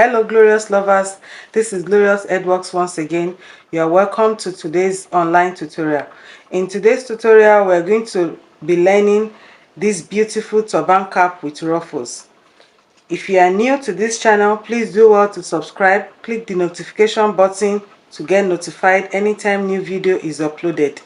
Hello glorious lovers, this is Glorious Edworks once again. You are welcome to today's online tutorial. In today's tutorial we are going to be learning this beautiful turban cap with ruffles. If you are new to this channel, please do well to subscribe, click the notification button to get notified anytime new video is uploaded.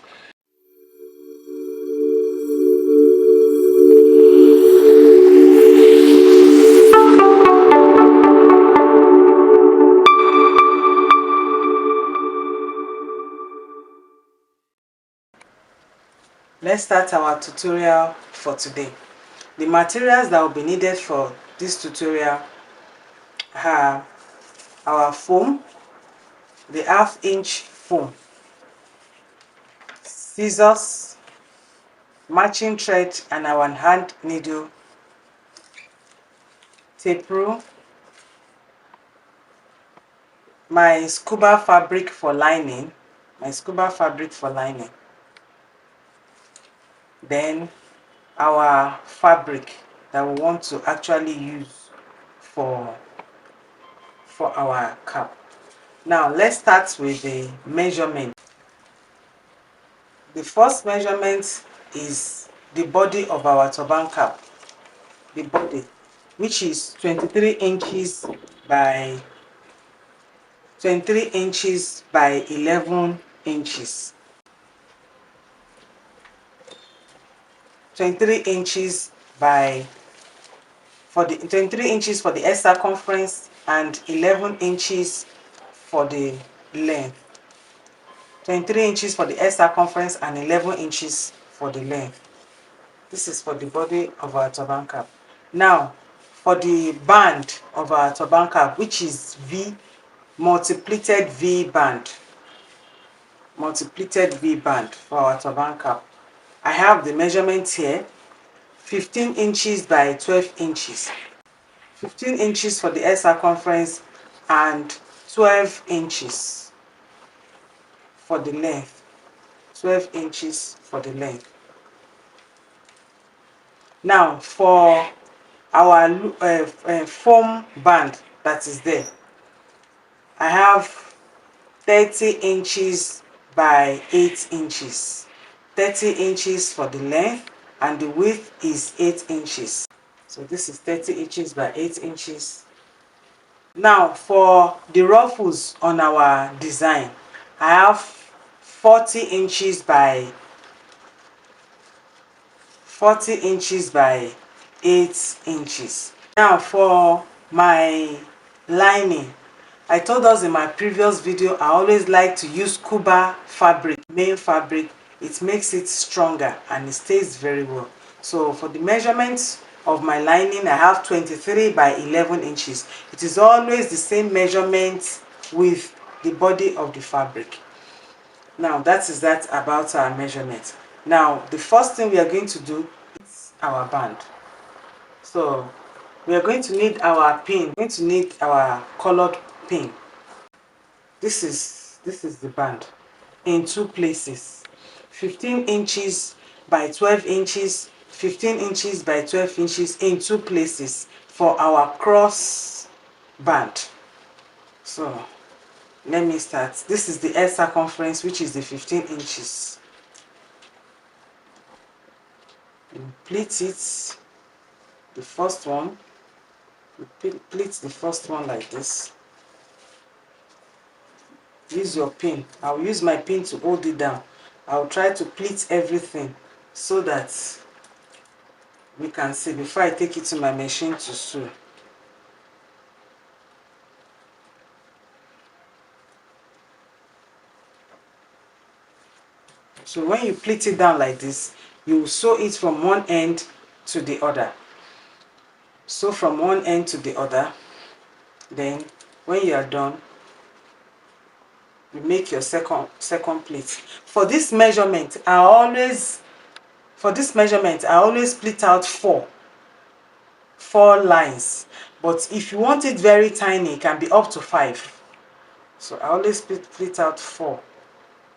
Let's start our tutorial for today. The materials that will be needed for this tutorial are our foam, the 1/2 inch foam, scissors, matching thread and our hand needle, tape rule, my scuba fabric for lining, then our fabric that we want to actually use for our cap. Now let's start with the measurement. The first measurement is the body of our turban cap, the body, which is 23 inches by 11 inches. 23 inches by 23 inches for the S circumference and 11 inches for the length. 23 inches for the S circumference and 11 inches for the length. This is for the body of our turban cap. Now, for the band of our turban cap, which is V, multi-pleated V band. Multi-pleated V band for our turban cap. I have the measurements here. 15 inches by 12 inches. 15 inches for the S circumference and 12 inches for the length. 12 inches for the length. Now for our foam band that is there, I have 30 inches by 8 inches. 30 inches for the length and the width is 8 inches. So this is 30 inches by 8 inches. Now for the ruffles on our design, I have 40 inches by 8 inches. Now for my lining, I told us in my previous video I always like to use scuba fabric, main fabric. It makes it stronger and it stays very well. So for the measurements of my lining, I have 23 by 11 inches. It is always the same measurement with the body of the fabric. Now that is that about our measurement. Now the first thing we are going to do is our band. So we are going to need our pin. We're going to need our colored pin. This is the band in two places. 15 inches by 12 inches, 15 inches by 12 inches in two places for our cross band. So let me start. This is the S circumference, which is the 15 inches. You pleat it, the first one. You pleat the first one like this. Use your pin. I'll use my pin to hold it down. I'll try to pleat everything so that we can see before I take it to my machine to sew. So when you pleat it down like this, you will sew it from one end to the other. Sew from one end to the other. Then when you are done, you make your second pleat. For this measurement, I always pleat out four lines. But if you want it very tiny, it can be up to 5. So I always pleat out 4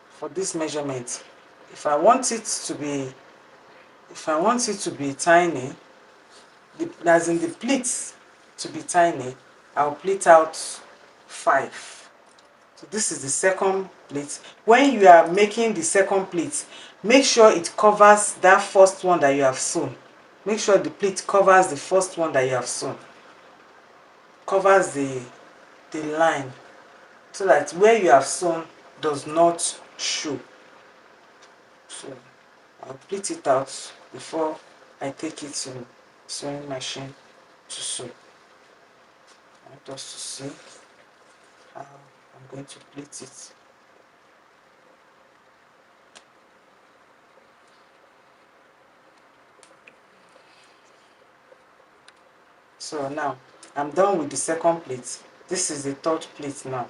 for this measurement. If I want it to be tiny, as in the pleats to be tiny, I'll pleat out 5. So this is the second pleat. When you are making the second pleat, make sure it covers that first one that you have sewn. Make sure the pleat covers the first one that you have sewn. Covers the line, so that where you have sewn does not show. So I'll pleat it out before I take it to sewing machine to sew. I want us to see how I'm going to pleat it. So now I'm done with the second pleat. This is the third pleat now.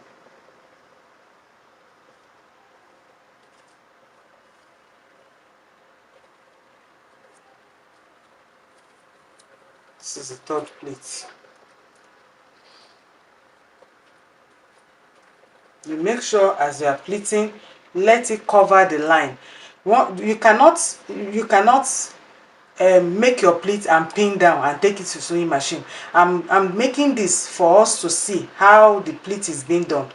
This is the third pleat. You make sure as you are pleating, let it cover the line. You cannot make your pleat and pin down and take it to sewing machine. I'm making this for us to see how the pleat is being done.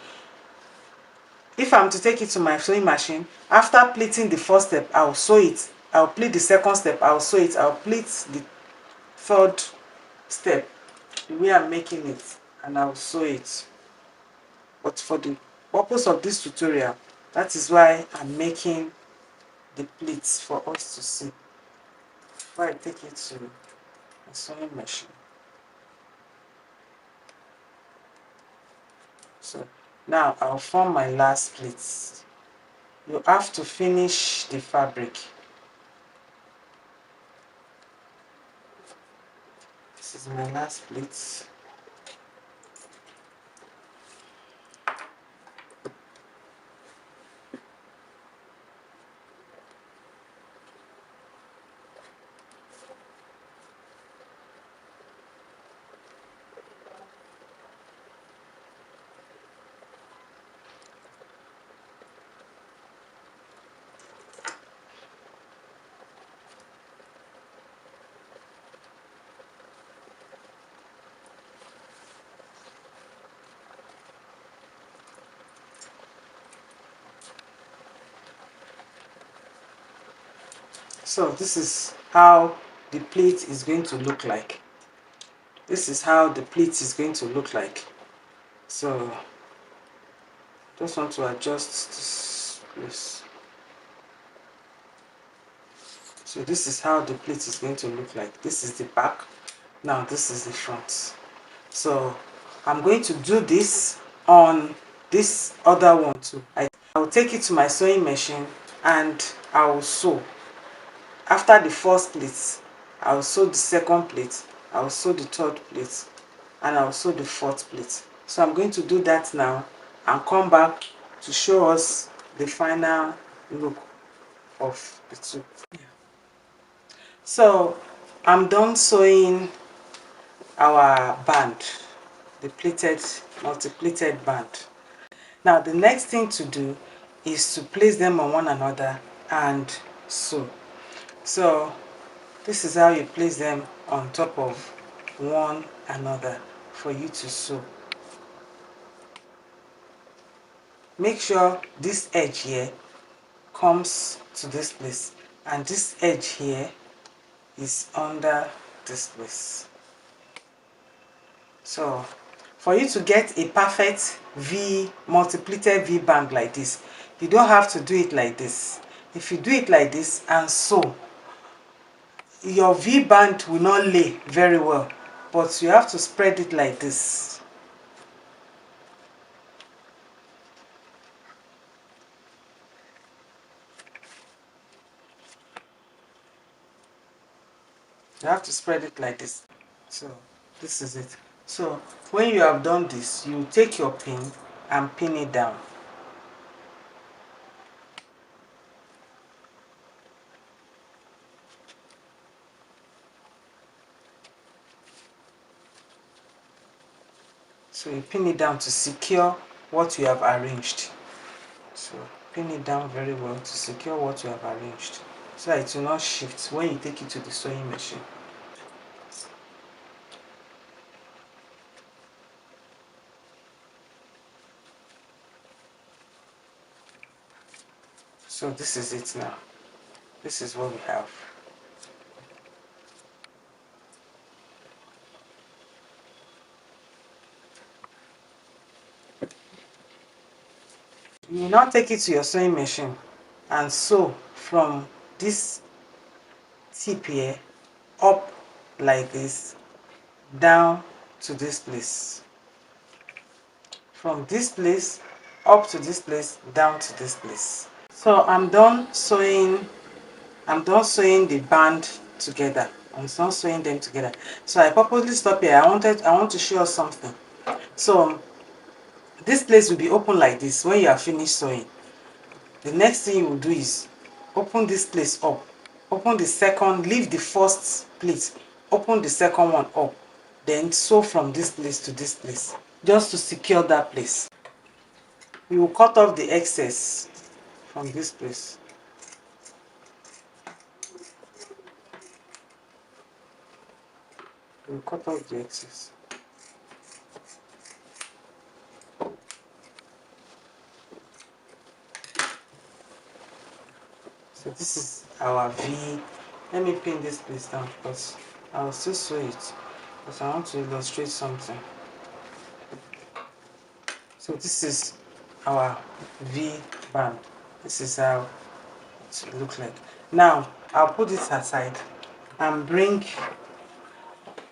If I'm to take it to my sewing machine, after pleating the first step, I'll sew it. I'll pleat the second step, I'll sew it. I'll pleat the third step the way I'm making it, and I'll sew it. But for the purpose of this tutorial, that is why I'm making the pleats for us to see before I take it to a sewing machine. So now I'll form my last pleats. You have to finish the fabric. This is my last pleat. So this is how the pleat is going to look like. This is how the pleat is going to look like. So just want to adjust this place. So this is how the pleat is going to look like. This is the back. Now this is the front. So I'm going to do this on this other one too. I will take it to my sewing machine and I will sew. After the first pleat, I will sew the second pleat, I will sew the third pleat, and I will sew the fourth pleat. So I'm going to do that now and come back to show us the final look of the two. So I'm done sewing our band, the pleated, multi-pleated band. Now the next thing to do is to place them on one another and sew. So this is how you place them on top of one another for you to sew. Make sure this edge here comes to this place and this edge here is under this place. So for you to get a perfect V, multi-pleated V band like this, you don't have to do it like this. If you do it like this and sew, your V band will not lay very well, but you have to spread it like this. You have to spread it like this. So this is it. So when you have done this, you take your pin and pin it down. So you pin it down to secure what you have arranged. So pin it down very well to secure what you have arranged, so that it will not shift when you take it to the sewing machine. So this is it now. This is what we have. You now take it to your sewing machine and sew from this tip here up like this down to this place. From this place up to this place, down to this place. So I'm done sewing the band together. I'm done sewing them together. So I purposely stop here. I want to show you something. So this place will be open like this when you are finished sewing. The next thing you will do is open this place up. Open the second, leave the first pleat, open the second one up, then sew from this place to this place, just to secure that place. You will cut off the excess from this place. You will cut off the excess. So this is our V. Let me pin this place down because I will still sew it because I want to illustrate something. So this is our V band. This is how it looks like. Now I'll put this aside and bring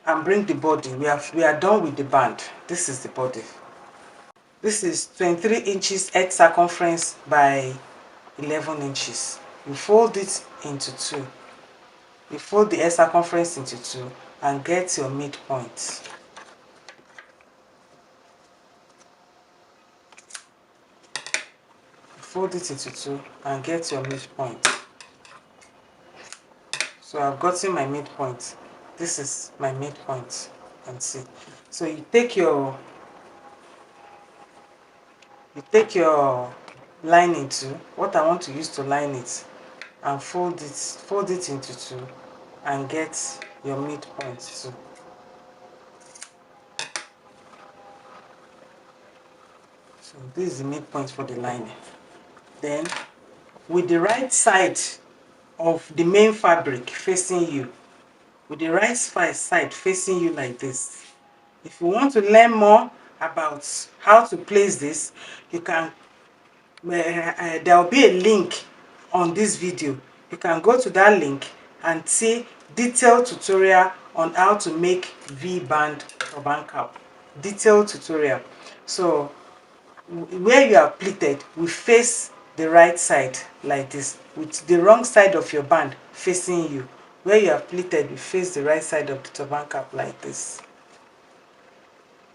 the body. We are done with the band. This is the body. This is 23 inches head circumference by 11 inches. You fold it into two. You fold the head circumference into two and get your midpoint. Fold it into two and get your midpoint. So I've gotten my midpoint. This is my midpoint. You can see. So you take your lining too, what I want to use to line it, and fold it into two and get your midpoint too. So this is the midpoint for the lining. Then with the right side of the main fabric facing you, with the right side facing you like this, if you want to learn more about how to place this, you can there will be a link on this video. You can go to that link and see detailed tutorial on how to make V-band turban cap. Detailed tutorial. So where you are pleated, we face the right side like this, with the wrong side of your band facing you. Where you are pleated, we face the right side of the turban cap like this.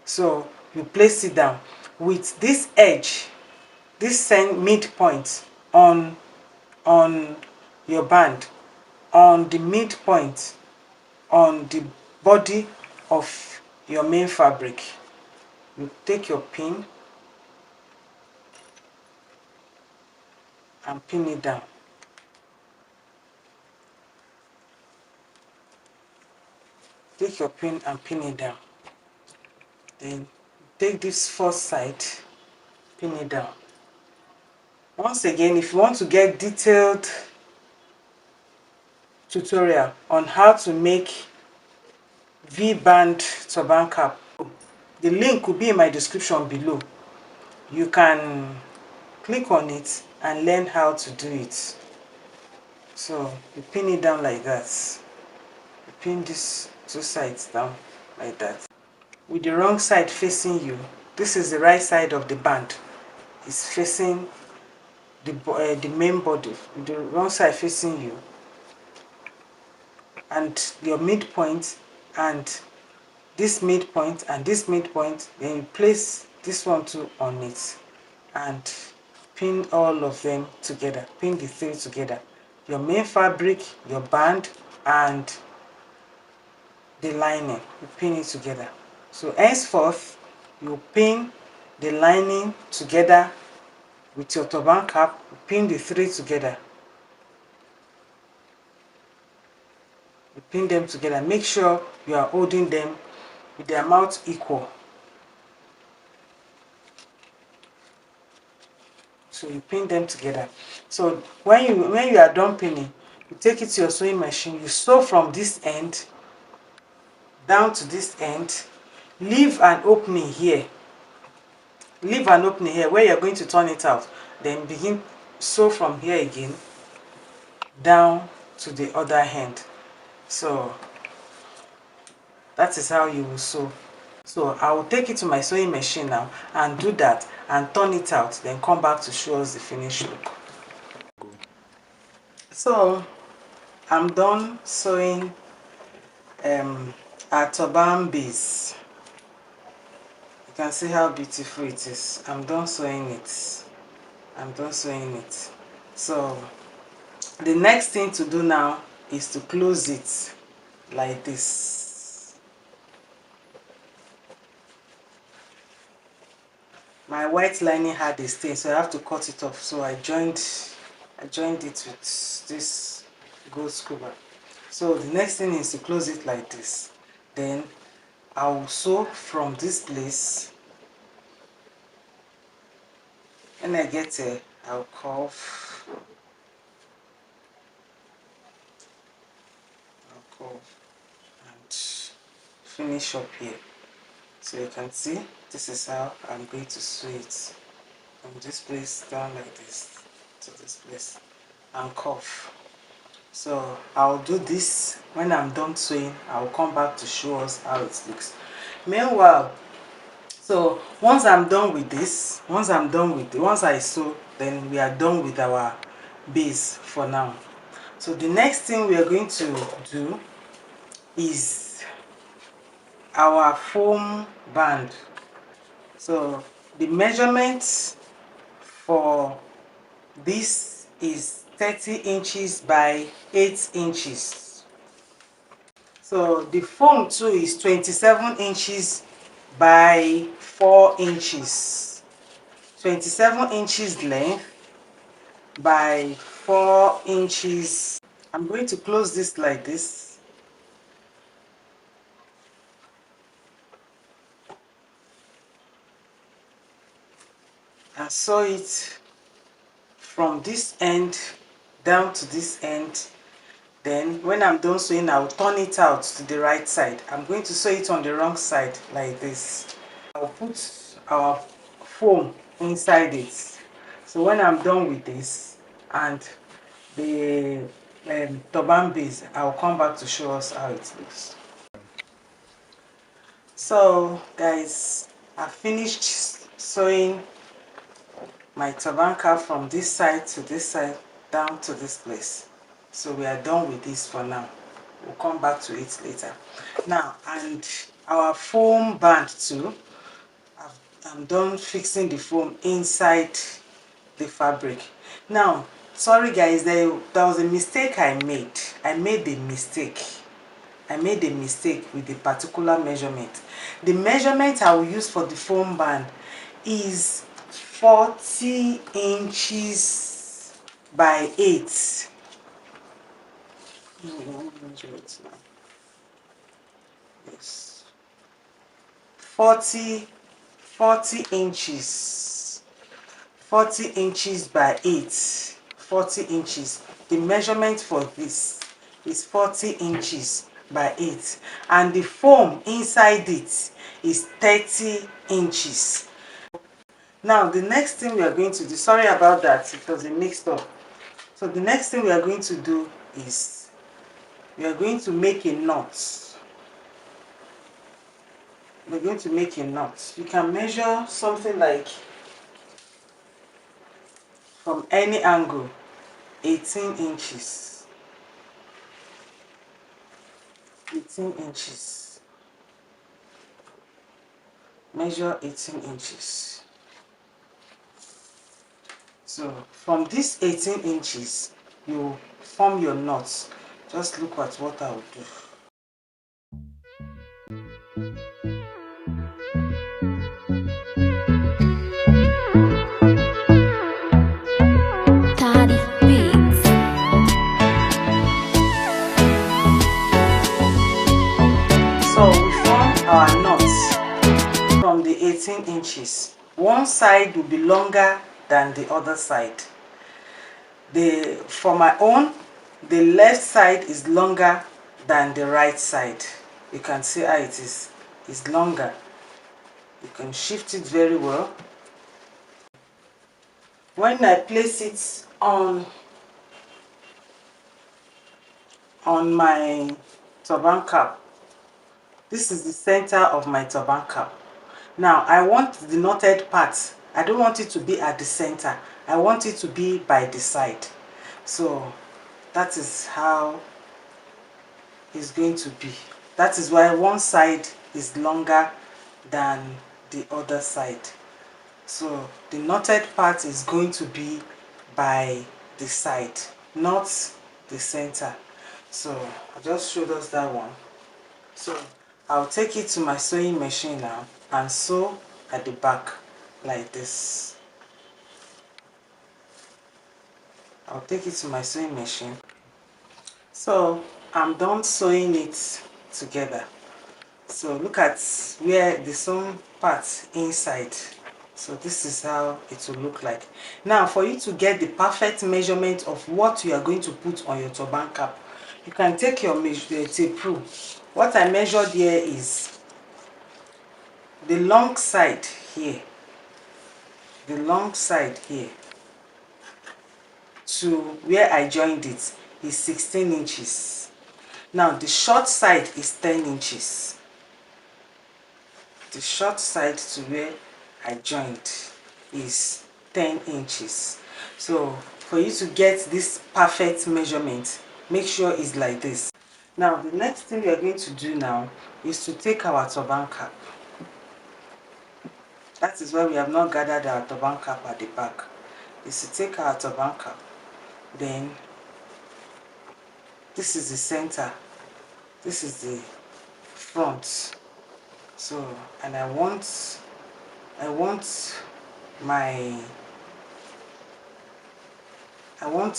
So you place it down with this edge, this midpoint on your band, on the midpoint on the body of your main fabric. You take your pin and pin it down. Take your pin and pin it down. Then take this first side, pin it down. Once again, if you want to get detailed tutorial on how to make V-band turban cap, the link will be in my description below. You can click on it and learn how to do it. So you pin it down like that. You pin these two sides down like that. With the wrong side facing you, this is the right side of the band. It's facing the main body. With the wrong side facing you, and your midpoint and this midpoint and this midpoint, then you place this one too on it and pin all of them together. Pin the three together. Your main fabric, your band, and the lining. You pin it together. So henceforth, you pin the lining together with your turban cap. You pin the three together. You pin them together. Make sure you are holding them with their mouth equal. So you pin them together. So when you are done pinning, you take it to your sewing machine, you sew from this end down to this end, leave an opening here, where you're going to turn it out, then begin sew from here again down to the other end. So that is how you will sew. So I will take it to my sewing machine now and do that and turn it out, then come back to show us the finished look. So I'm done sewing our turban base. You can see how beautiful it is. I'm done sewing it. So the next thing to do now is to close it like this. My white lining had a stain, so I have to cut it off. So I joined it with this gold scuba. So the next thing is to close it like this. Then I'll sew from this place. When I get here, I'll curve and finish up here. So you can see this is how I'm going to sew it from this place down like this to this place and curve. So I'll do this. When I'm done sewing, I'll come back to show us how it looks. Meanwhile, so once I'm done with this, once I sew, then we are done with our base for now. So the next thing we are going to do is our foam band. So the measurement for this is 30 inches by 8 inches. So the foam too is 27 inches by 4 inches. 27 inches length by 4 inches. I'm going to close this like this. And sew it from this end down to this end. Then when I'm done sewing, I'll turn it out to the right side. I'm going to sew it on the wrong side like this. I'll put our foam inside it. So when I'm done with this and the turban base, I'll come back to show us how it looks. So guys, I finished sewing my turban cap from this side to this side down to this place. So we are done with this for now. We'll come back to it later. Now, and our foam band too, I'm done fixing the foam inside the fabric. Now, sorry guys, there was a mistake I made. I made a mistake with the particular measurement. The measurement I will use for the foam band is 40 inches by 8. Let me measure it now. Yes. 40 inches. 40 inches by 8. 40 inches. The measurement for this is 40 inches by 8. And the foam inside it is 30 inches. Now, the next thing we are going to do, sorry about that, it was a mixed up. So the next thing we are going to do is we are going to make a knot. We're going to make a knot. You can measure something like from any angle, 18 inches. 18 inches. Measure 18 inches. So from this 18 inches, you form your knots. Just look at what I will do. So we form our knots from the 18 inches. One side will be longer than the other side. For my own, the left side is longer than the right side. You can see how it is. It's longer. You can shift it very well. When I place it on my turban cap, this is the center of my turban cap. Now I want the knotted part. I don't want it to be at the center. I want it to be by the side. So that is how it's going to be. That is why one side is longer than the other side. So the knotted part is going to be by the side, not the center. So I just showed us that one. So I'll take it to my sewing machine now and sew at the back like this. I'll take it to my sewing machine. So I'm done sewing it together. So look at where the sewn part inside. So this is how it will look like. Now for you to get the perfect measurement of what you are going to put on your turban cap, you can take your tape rule. What I measured here is the long side here, the long side here to where I joined it is 16 inches. Now the short side is 10 inches. The short side to where I joined is 10 inches. So for you to get this perfect measurement, make sure it's like this. Now the next thing we are going to do now is to take our turban cap. That is why we have not gathered our turban cap at the back. Is to take our turban cap, then this is the center, this is the front. So and I want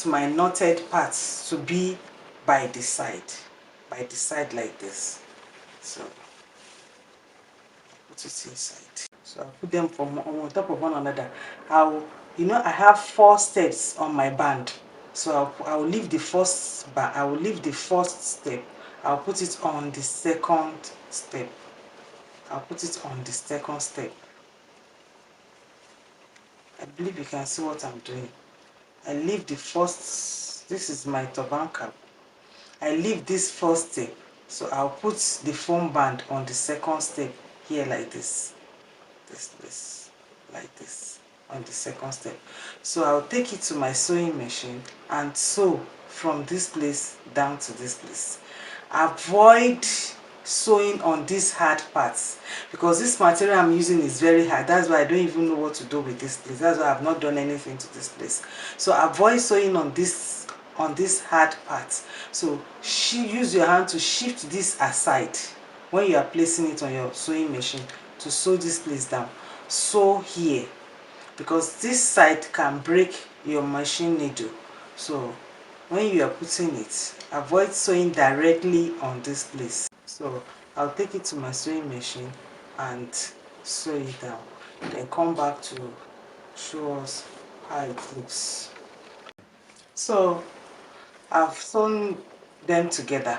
my knotted parts to be by the side like this. So put it inside. So I'll put them from on top of one another. I have 4 steps on my band. So I'll leave the first step. I'll put it on the second step. I'll put it on the second step. I believe you can see what I'm doing. I leave the first, this is my turban cap. I leave this first step. So I'll put the foam band on the second step here like this. This like this on the second step. So I'll take it to my sewing machine and sew from this place down to this place. Avoid sewing on these hard parts because this material I'm using is very hard. That's why I don't even know what to do with this place. That's why I've not done anything to this place. So avoid sewing on this hard parts. So use your hand to shift this aside when you are placing it on your sewing machine to sew this place down. Sew here because this side can break your machine needle. So when you are putting it, avoid sewing directly on this place. So I'll take it to my sewing machine and sew it down, then come back to show us how it looks. So I've sewn them together.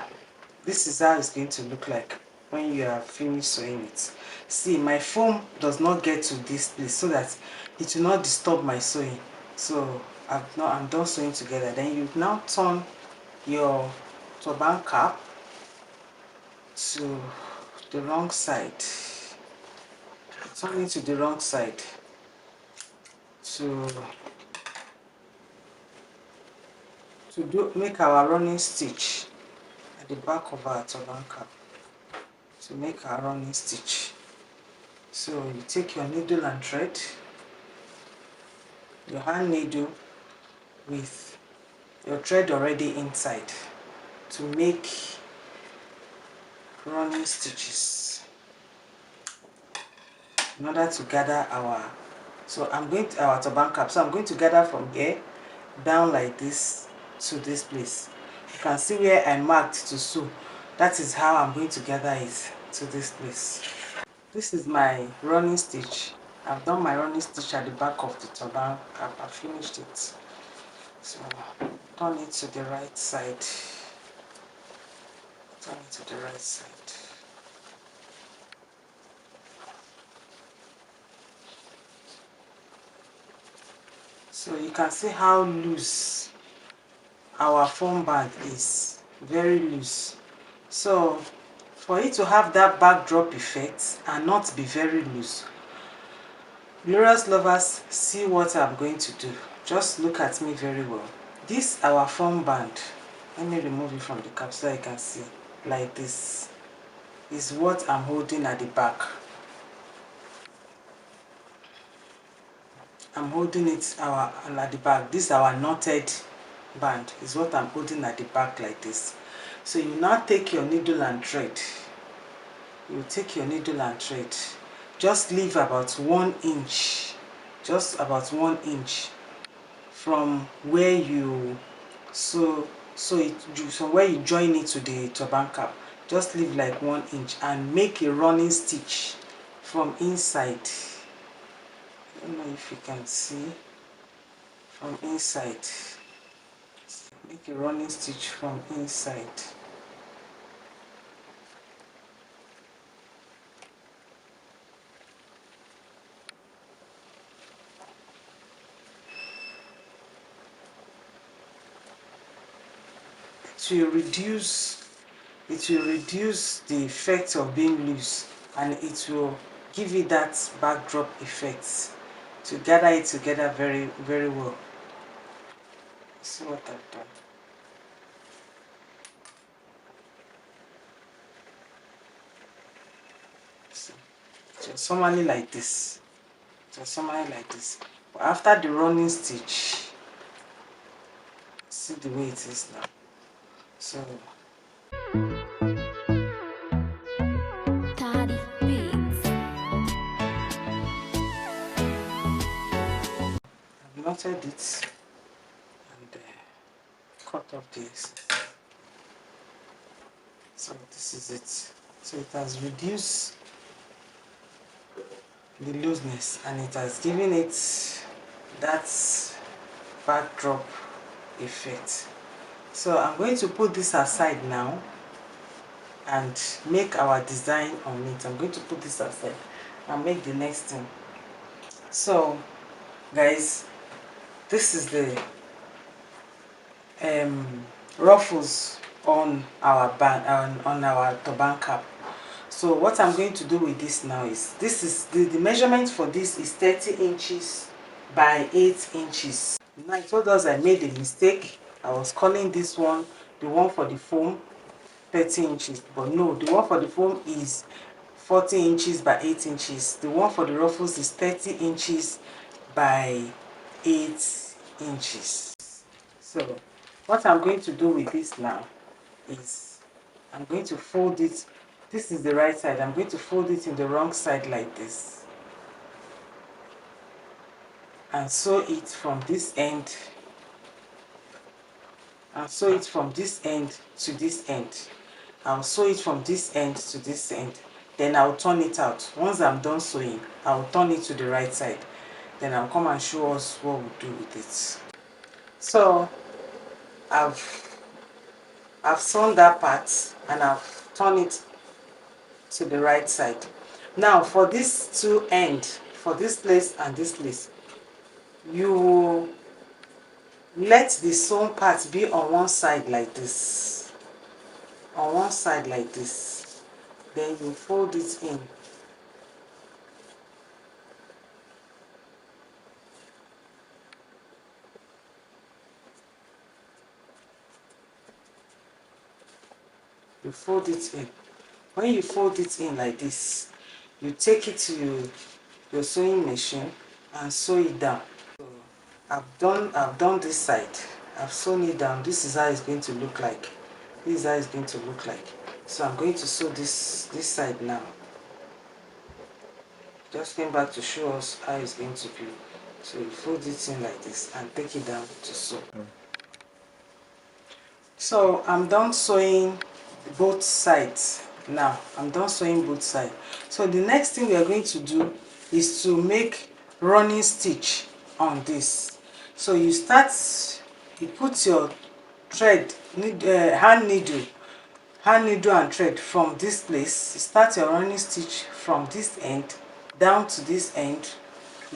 This is how it's going to look like when you are finished sewing it. See, my foam does not get to this place so that it will not disturb my sewing. So I'm done sewing together. Then you now turn your turban cap to the wrong side. Turn it to the wrong side to make our running stitch at the back of our turban cap. To make our running stitch. So you take your needle and thread, your hand needle with your thread already inside to make running stitches in order to gather our our turban cap. So I'm going to gather from here down like this to this place. You can see where I marked to sew. That is how I'm going to gather it to this place. This is my running stitch I've done my running stitch at the back of the turban cap. I finished it. So turn it to the right side. Turn it to the right side. So you can see how loose our foam band is. Very loose. So for it to have that backdrop effect and not be very loose, glorious lovers, see what I'm going to do. Just look at me very well. This our foam band, let me remove it from the cap so you can see, like this is what I'm holding at the back. I'm holding it at the back. This our knotted band is what I'm holding at the back like this. So you now take your needle and thread. You take your needle and thread. Just leave about 1 inch, just about 1 inch from where you where you join it to the turban cap. Just leave like 1 inch and make a running stitch from inside. I don't know if you can see from inside. Make a running stitch from inside. It will reduce the effect of being loose, and it will give it that backdrop effect to gather it together very, very well. See what I've done. See, just normally like this. Just normally like this. But after the running stitch, see the way it is now. So I've knotted it and cut off this. So this is it. So it has reduced the looseness and it has given it that backdrop effect. So I'm going to put this aside now and make our design on it. I'm going to put this aside and make the next thing. So guys, this is the ruffles on our band, on our turban cap. So what I'm going to do with this now is, this is the measurement for this is 30 inches by 8 inches. Now I told us I made a mistake. I was calling this one, the one for the foam, 30 inches, but no, the one for the foam is 40 inches by 8 inches. The one for the ruffles is 30 inches by 8 inches. So what I'm going to do with this now is I'm going to fold it. This is the right side. I'm going to fold it in the wrong side like this and sew it from this end, and sew it from this end to this end. I'll sew it from this end to this end, then I'll turn it out. Once I'm done sewing, I'll turn it to the right side, then I'll come and show us what we'll do with it. So I've sewn that part and I've turned it to the right side. Now for these two ends, for this place and this place, you let the sewn part be on one side like this, on one side like this, then you fold it in. You fold it in. When you fold it in like this, you take it to your sewing machine and sew it down. So I've done this side. I've sewn it down. This is how it's going to look like. This is how it's going to look like. So I'm going to sew this side now. Just came back to show us how it's going to be. So you fold it in like this and take it down to sew. So I'm done sewing both sides now. I'm done sewing both sides. So the next thing we are going to do is to make running stitch on this. So you start, you put your thread, hand needle and thread from this place. You start your running stitch from this end down to this end,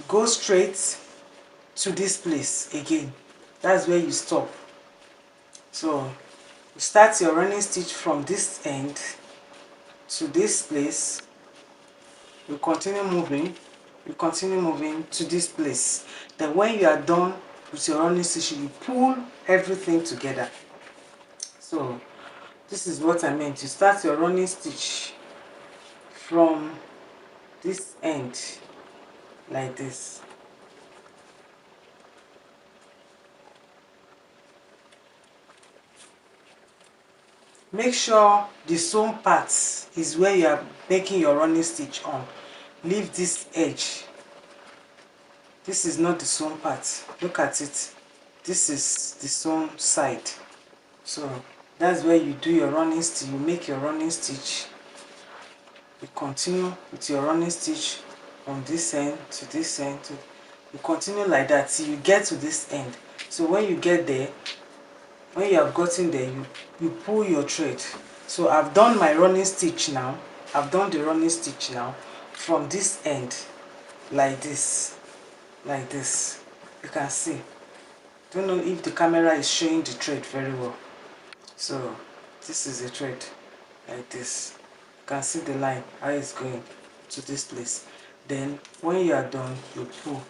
go straight to this place again. That's where you stop. So you start your running stitch from this end to this place, you continue moving, to this place. Then when you are done with your running stitch, you pull everything together. So this is what I meant. You start your running stitch from this end like this. Make sure the sewn part is where you are making your running stitch on. Leave this edge. This is not the sewn part. Look at it. This is the sewn side. So that's where you do your running stitch. You make your running stitch. You continue with your running stitch from this end to this end. You continue like that till you get to this end. So when you get there, when you have gotten there, you pull your thread. So I've done my running stitch now. I've done the running stitch now from this end like this. Like this. You can see. Don't know if the camera is showing the thread very well. So this is the thread like this. You can see the line, how it's going to this place. Then when you are done, you pull.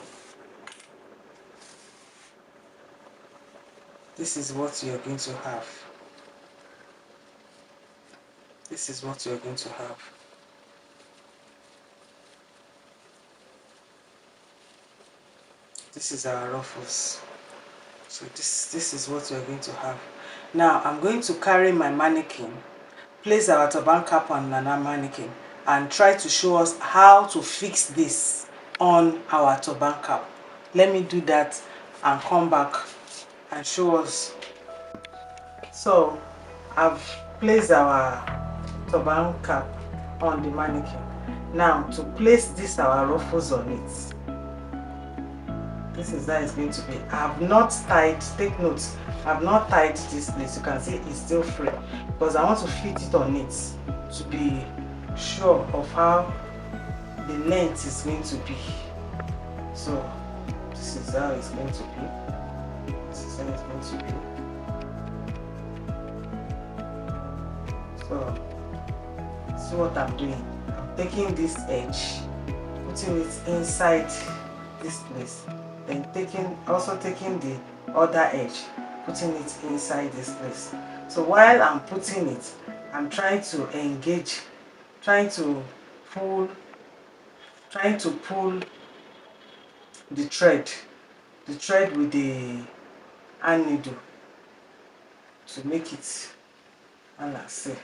This is what you are going to have. This is what you are going to have. This is our ruffles. So this is what we are going to have. Now I'm going to carry my mannequin, place our turban cap on our mannequin, and try to show us how to fix this on our turban cap. Let me do that and come back and show us. So I've placed our turban cap on the mannequin. Now to place this our ruffles on it, this is how it's going to be. I have not tied, take note, I have not tied this place. You can see it's still free because I want to fit it on it to be sure of how the length is going to be. So this is how it's going to be. This is how it's going to be. So see what I'm doing. I'm taking this edge, putting it inside this place, then also taking the other edge, putting it inside this place. So while I'm putting it, I'm trying to engage, trying to pull the thread with the hand needle to make it unlace.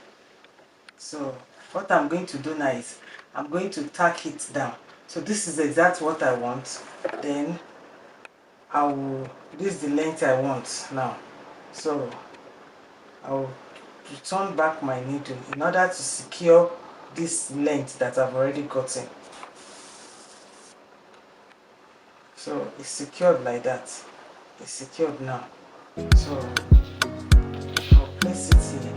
So what I'm going to do now is I'm going to tack it down. So this is exactly what I want. Then this is the length I want now. So I will return back my needle in order to secure this length that I've already gotten. So it's secured like that. It's secured now. So I'll place it here.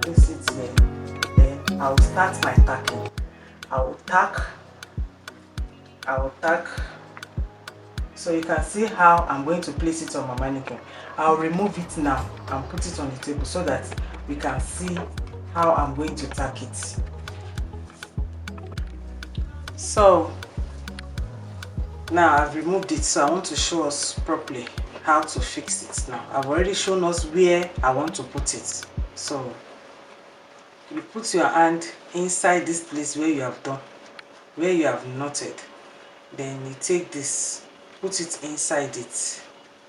Place it here. Then I'll start my tacking. I will tack. So you can see how I'm going to place it on my mannequin. I'll remove it now and put it on the table so that we can see how I'm going to tack it. So now I've removed it, so I want to show us properly how to fix it now. I've already shown us where I want to put it. So you put your hand inside this place where you have done, where you have knotted. Then you take this, put it inside it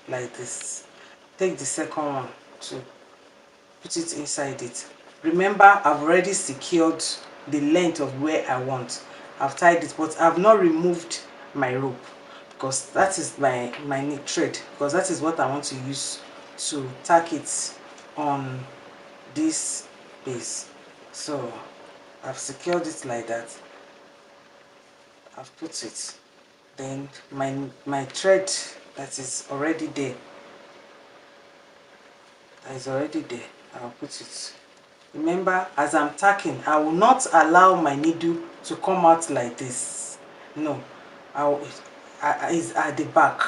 like this. Take the second one to put it inside it. Remember, I've already secured the length of where I want. I've tied it, but I've not removed my rope because that is my knit thread, because that is what I want to use to tack it on this base. So I've secured it like that. I've put it. Then my thread that is already there, I'll put it. Remember, as I'm tacking, I will not allow my needle to come out like this. No, it's at the back.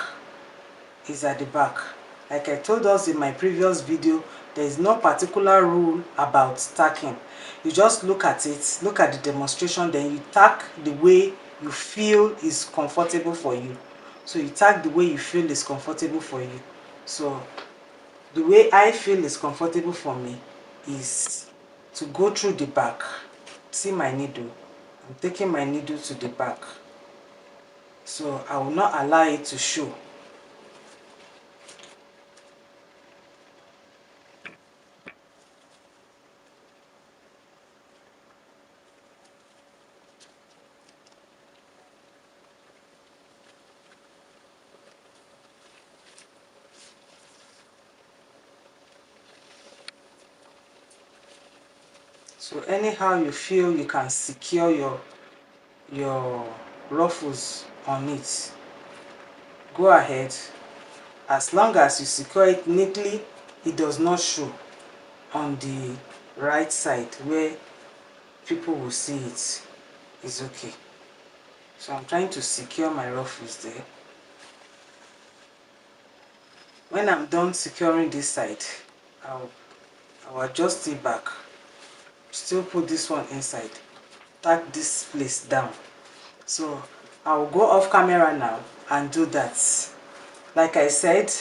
It's at the back. Like I told us in my previous video, there is no particular rule about tacking. You just look at it, look at the demonstration, then you tack the way you feel is comfortable for you. So you tack the way you feel is comfortable for you. So the way I feel is comfortable for me is to go through the back. See my needle? I'm taking my needle to the back. So I will not allow it to show. So anyhow you feel you can secure your ruffles on it, go ahead. As long as you secure it neatly, it does not show on the right side where people will see it. It's okay. So I'm trying to secure my ruffles there. When I'm done securing this side, I'll adjust it back. Still put this one inside. Tack this place down. So I'll go off camera now and do that. Like I said,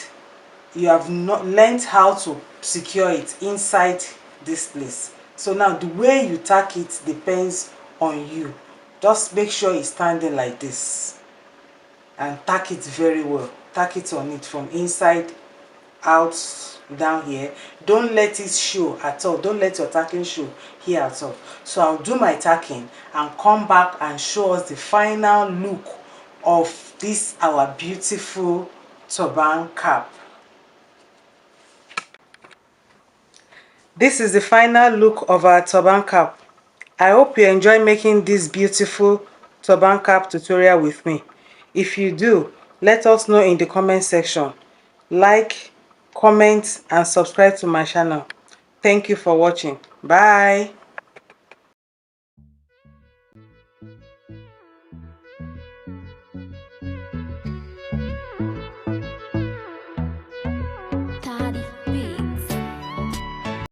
you have not learned how to secure it inside this place. So now the way you tack it depends on you. Just make sure it's standing like this and tack it very well. Tack it on it from inside out down here. Don't let it show at all. Don't let your tacking show here at all. So I'll do my tacking and come back and show us the final look of this our beautiful turban cap. This is the final look of our turban cap. I hope you enjoy making this beautiful turban cap tutorial with me. If you do, let us know in the comment section. Like, comment and subscribe to my channel. Thank you for watching. Bye.